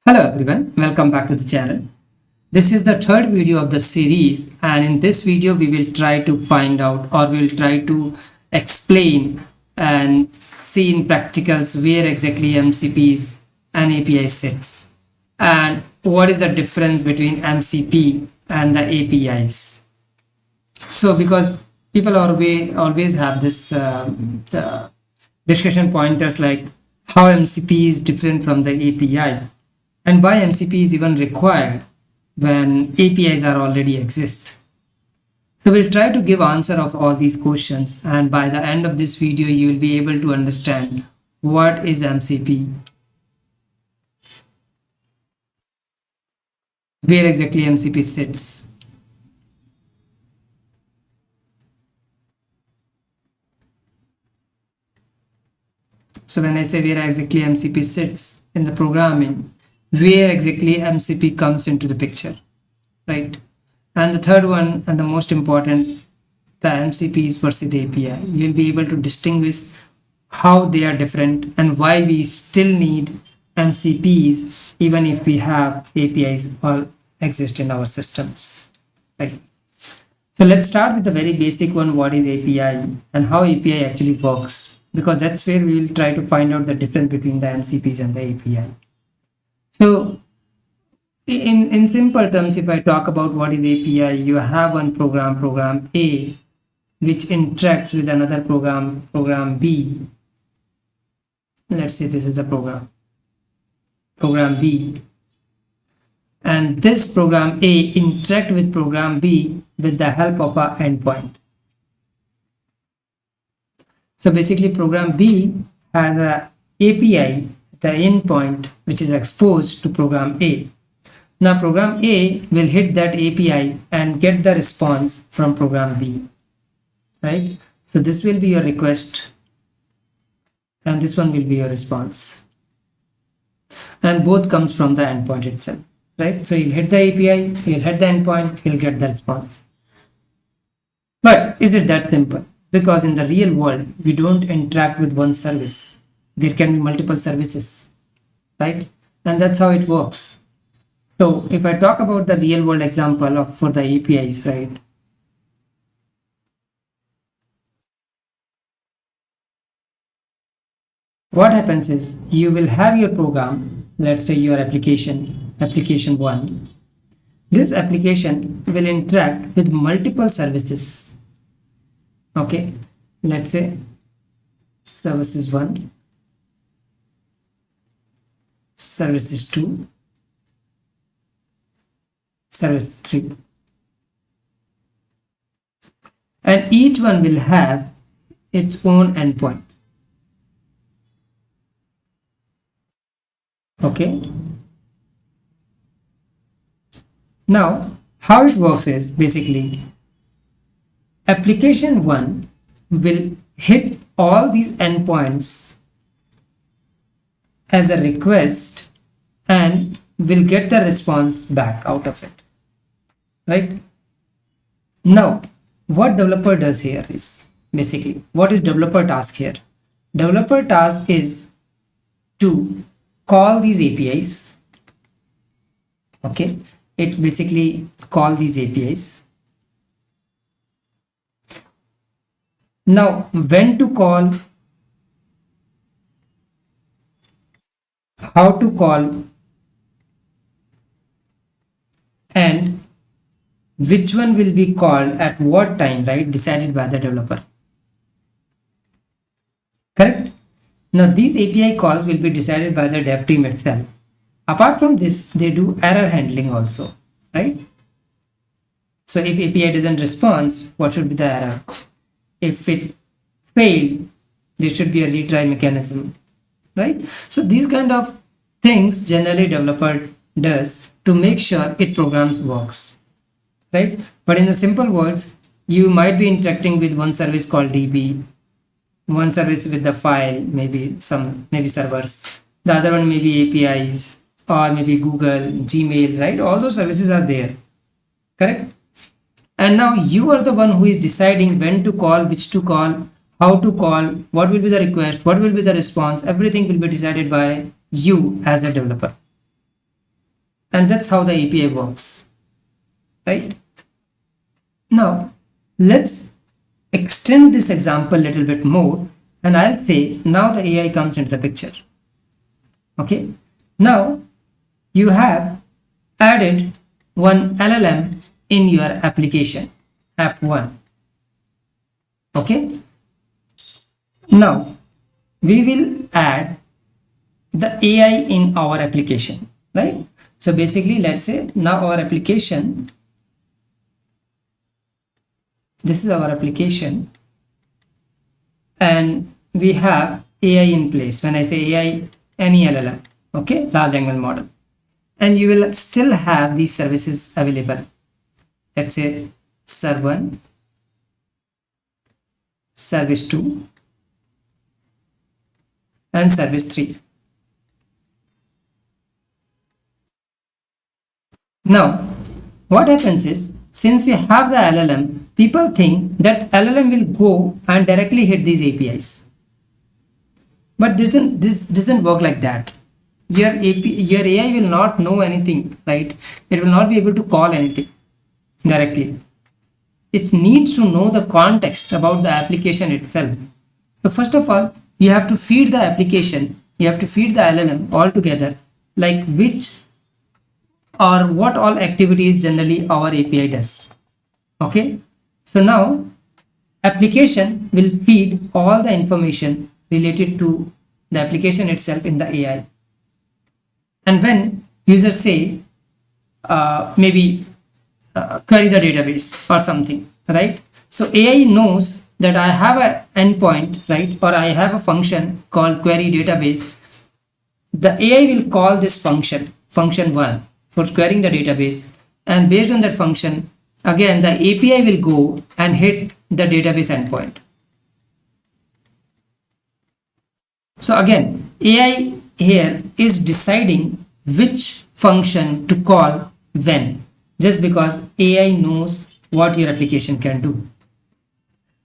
Hello everyone, welcome back to the channel. This is the third video of the series, and in this video we will try to find out, or we will try to explain and see in practicals where exactly MCPs and API sits and what is the difference between MCP and the APIs. So because people always have this the discussion pointers like how MCP is different from the API and why MCP is even required when APIs are already exist. So we'll try to give answer of all these questions, and by the end of this video you will be able to understand what is MCP, where exactly MCP sits. So when I say where exactly MCP sits in the programming, where exactly MCP comes into the picture, right? And the third one, and the most important, the MCPs versus the API. You'll be able to distinguish how they are different and why we still need MCPs even if we have APIs all exist in our systems, right? So let's start with the very basic one, what is API and how API actually works, because that's where we will try to find out the difference between the MCPs and the API. So in simple terms, if I talk about what is API, you have one program A, which interacts with another program B. Let's say this is a program B, and this program A interact with program B with the help of a endpoint. So basically program B has a API, the endpoint, which is exposed to program A. Now program A will hit that API and get the response from program B, right? So this will be your request and this one will be your response, and both comes from the endpoint itself, right? So you'll hit the API, you'll hit the endpoint, you'll get the response. But is it that simple? Because in the real world we don't interact with one service, there can be multiple services, right? And that's how it works. So if I talk about the real world example of for the APIs, right? What happens is you will have your program, let's say your application 1. This application will interact with multiple services. Okay, let's say services 1, services 2, service 3, and each one will have its own endpoint. Okay, now how it works is basically application 1 will hit all these endpoints as a request and will get the response back out of it, right? Now what developer does here is basically, what is developer task here? Developer task is to call these APIs. Okay, it basically call these APIs. Now when to call, how to call, and which one will be called at what time, right? Decided by the developer, correct? Now these API calls will be decided by the dev team itself. Apart from this, they do error handling also, right? So if API doesn't respond, what should be the error? If it failed, there should be a retry mechanism, right? So these kind of things generally developer does to make sure it programs works, right? But in the simple words, you might be interacting with one service called DB, one service with the file, maybe servers, the other one may be APIs or maybe Google, Gmail, right? All those services are there, correct? And now you are the one who is deciding when to call, which to call, how to call, what will be the request, what will be the response. Everything will be decided by you as a developer, And that's how the API works, right? Now let's extend this example a little bit more, and I'll say now the AI comes into the picture. Okay, now you have added one LLM in your application, app 1. Okay, now we will add the AI in our application, right? So basically, let's say now our application, this is our application, and we have AI in place. When I say AI, any LLM, okay, large language model, and you will still have these services available. Let's say serve 1, service 2, and service 3. Now what happens is, since we have the LLM, people think that LLM will go and directly hit these APIs, but this doesn't work like that. Your AI will not know anything, right? It will not be able to call anything directly. It needs to know the context about the application itself. So first of all, you have to feed the application, you have to feed the LLM all together, like which or what all activities generally our API does. Okay, so now application will feed all the information related to the application itself in the AI. And when users say maybe query the database or something, right? So AI knows that I have an endpoint, right? Or I have a function called query database. The AI will call this function, function 1, for querying the database, and based on that function, again the API will go and hit the database endpoint. So again, AI here is deciding which function to call when, just because AI knows what your application can do.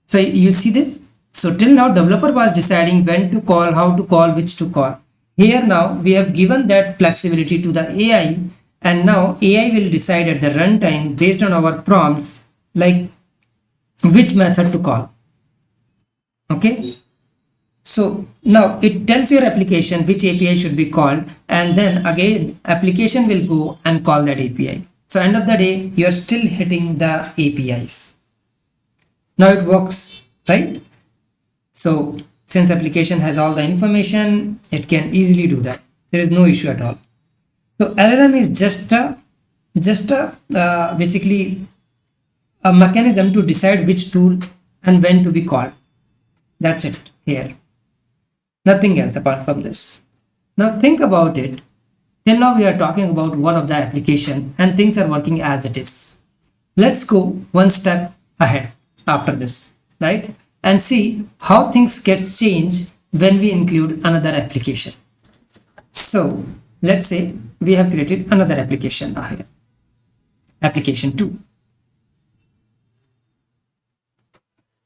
So you see this? So till now developer was deciding when to call, how to call, which to call. Here now we have given that flexibility to the AI, and now AI will decide at the runtime based on our prompts like which method to call. Okay, so now it tells your application which API should be called, and then again application will go and call that API. So end of the day, you're still hitting the APIs. Now it works, right? So since application has all the information, it can easily do that. There is no issue at all. So LLM is just a basically a mechanism to decide which tool and when to be called. That's it here. Nothing else apart from this. Now think about it. Till now we are talking about one of the application and things are working as it is. Let's go one step ahead after this, right? And see how things get changed when we include another application. So let's say we have created another application here, application 2.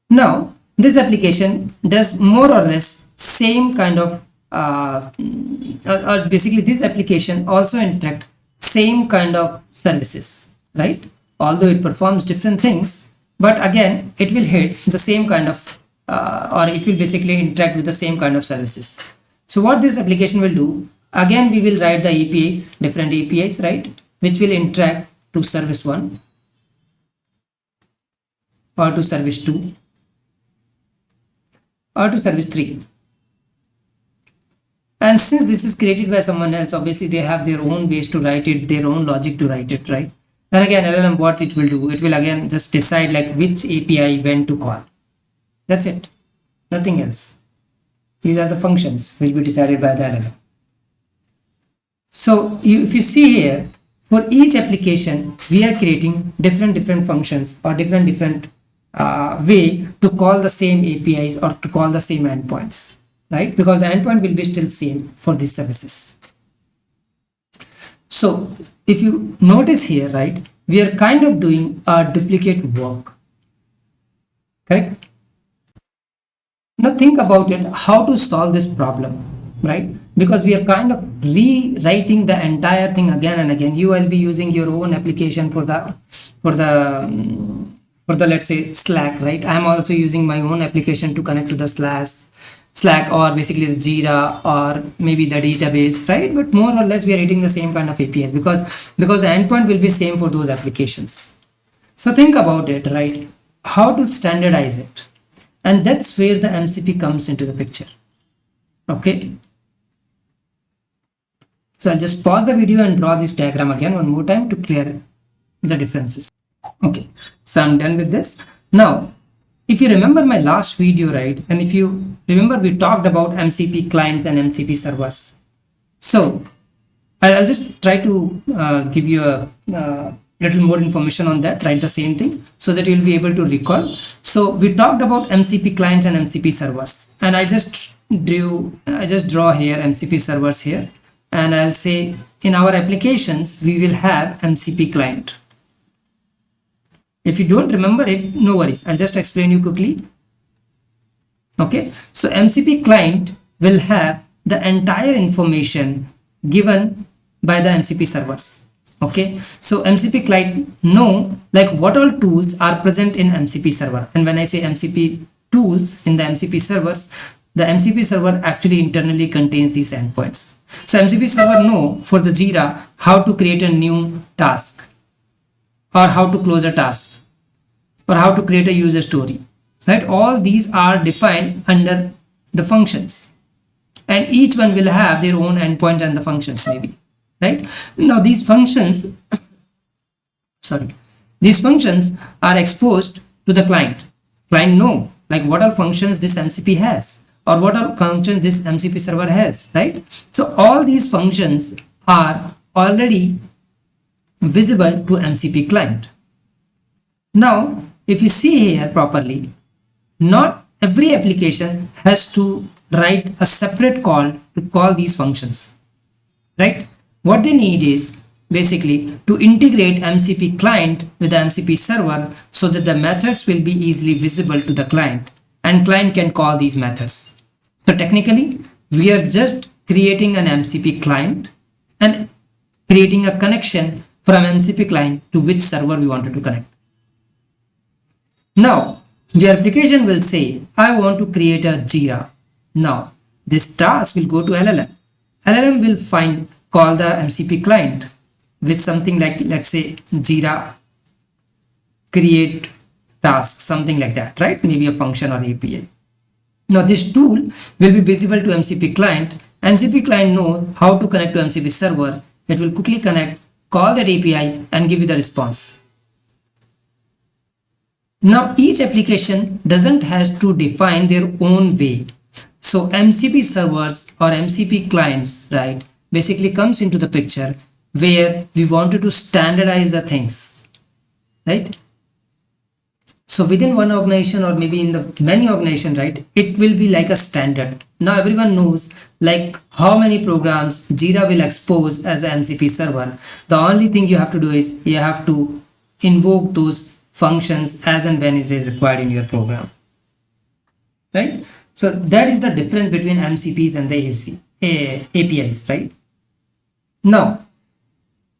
Now this application does more or less same kind of or basically this application also interact same kind of services, right? Although it performs different things, but again it will hit the same kind of or it will basically interact with the same kind of services. So what this application will do, again we will write the APIs, different APIs, right, which will interact to service 1 or to service 2 or to service 3. And since this is created by someone else, obviously they have their own ways to write it, their own logic to write it, right? And again LLM, what it will do, it will again just decide like which API when to call. That's it, nothing else. These are the functions will be decided by the LLM. So if you see here, for each application we are creating different functions or different way to call the same APIs or to call the same endpoints, right? Because the endpoint will be still same for these services. So if you notice here, right, we are kind of doing a duplicate work, correct? Now think about it, how to solve this problem, right? because we are kind of rewriting the entire thing again and again. You will be using your own application for the for the let's say Slack, right? I'm also using my own application to connect to the Slack, or basically the Jira, or maybe the database, right? But more or less we are hitting the same kind of APIs, because the endpoint will be same for those applications. So think about it, right? How to standardize it, and that's where the MCP comes into the picture. Okay, so I'll just pause the video and draw this diagram again one more time to clear the differences. Okay, so I'm done with this. Now, if you remember my last video, right, and if you remember, we talked about MCP clients and MCP servers. So I'll just try to give you a little more information on that, right? The same thing, so that you'll be able to recall. So we talked about MCP clients and MCP servers, and I just draw here MCP servers here, and I'll say in our applications we will have MCP client. If you don't remember it, no worries, I'll just explain you quickly. Okay, so MCP client will have the entire information given by the MCP servers. Okay, so MCP client know like what all tools are present in MCP server, and when I say MCP tools in the MCP servers, the MCP server actually internally contains these endpoints. So MCP server know for the Jira how to create a new task, or how to close a task, or how to create a user story, right? All these are defined under the functions, and each one will have their own endpoint and the functions maybe, right? Now these functions are exposed to the client. Client know like what all functions this MCP has, or what all functions this MCP server has, right? So all these functions are already visible to MCP client. Now if you see here properly, not every application has to write a separate call to call these functions, right? What they need is basically to integrate MCP client with the MCP server, so that the methods will be easily visible to the client, and client can call these methods. So technically we are just creating an MCP client and creating a connection from MCP client to which server we wanted to connect. Now your application will say, I want to create a Jira. Now this task will go to LLM. LLM will call the MCP client with something like, let's say, Jira create task, something like that, right? Maybe a function or API. Now this tool will be visible to MCP client. MCP client know how to connect to MCP server. It will quickly connect, call that API, and give you the response. Now each application doesn't has to define their own way. So MCP servers or MCP clients, right, basically comes into the picture where we wanted to standardize the things, right? So within one organization, or maybe in the many organization, right, it will be like a standard. Now everyone knows like how many programs Jira will expose as an MCP server. The only thing you have to do is you have to invoke those functions as and when it is required in your program, right? So that is the difference between MCPs and the APIs, right? Now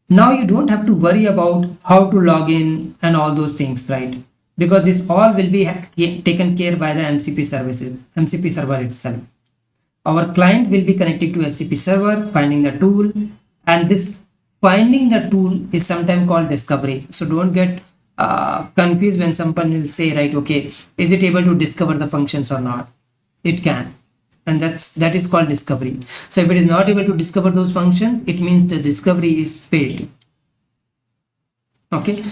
you don't have to worry about how to log in and all those things, right? Because this all will be taken care by the MCP server itself. Our client will be connected to MCP server, finding the tool, and this finding the tool is sometimes called discovery. So don't get confused when someone will say, right, okay, is it able to discover the functions or not? It can, and that is called discovery. So if it is not able to discover those functions, it means the discovery is failed. Okay,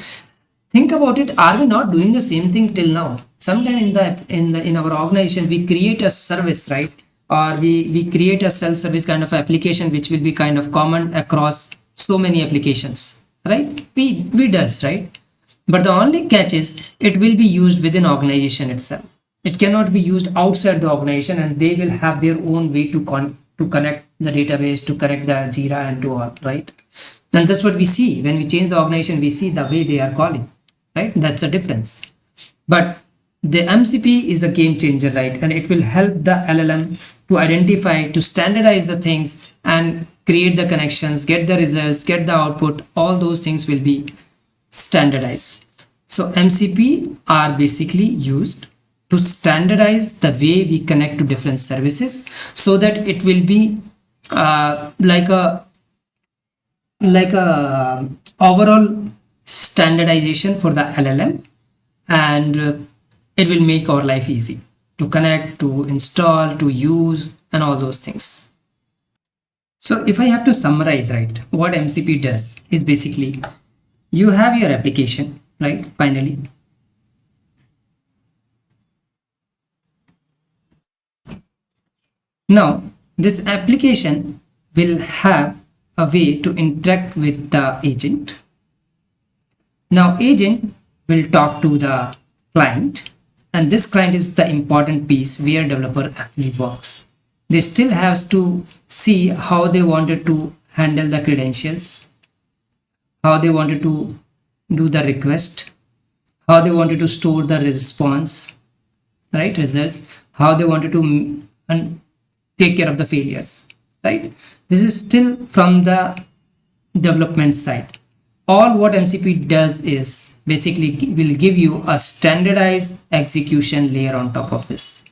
think about it. Are we not doing the same thing till now? Sometime in our organization we create a service, right, or we create a self-service kind of application which will be kind of common across so many applications, right? We does, right? But the only catch is it will be used within organization itself. It cannot be used outside the organization, and they will have their own way to connect the database, to connect the Jira, and to all, right? And that's what we see when we change the organization. We see the way they are calling, right? That's a difference. But the MCP is a game changer, right? And it will help the LLM to identify, to standardize the things and create the connections, get the results, get the output. All those things will be standardized. So MCP are basically used to standardize the way we connect to different services, so that it will be like a overall standardization for the LLM, and it will make our life easy to connect, to install, to use, and all those things. So if I have to summarize, right, what MCP does is basically you have your application, right? Finally, now this application will have a way to interact with the agent. Now agent will talk to the client, and this client is the important piece where developer actually works. They still have to see how they wanted to handle the credentials, how they wanted to do the request, how they wanted to store the response, right, results, how they wanted to take care of the failures, right? This is still from the development side. All what MCP does is basically will give you a standardized execution layer on top of this,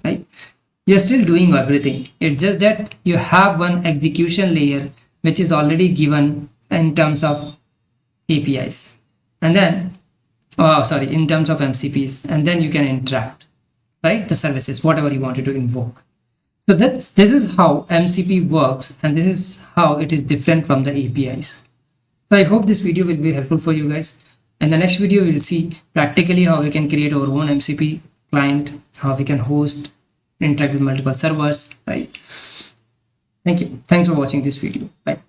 right? You're still doing everything. It's just that you have one execution layer which is already given in terms of APIs, and then in terms of MCPs, and then you can interact, right, the services, whatever you wanted to invoke. So this is how MCP works, and this is how it is different from the APIs. So I hope this video will be helpful for you guys. In the next video, we'll see practically how we can create our own MCP client, how we can host, interact with multiple servers, right? Thank you. Thanks for watching this video. Bye.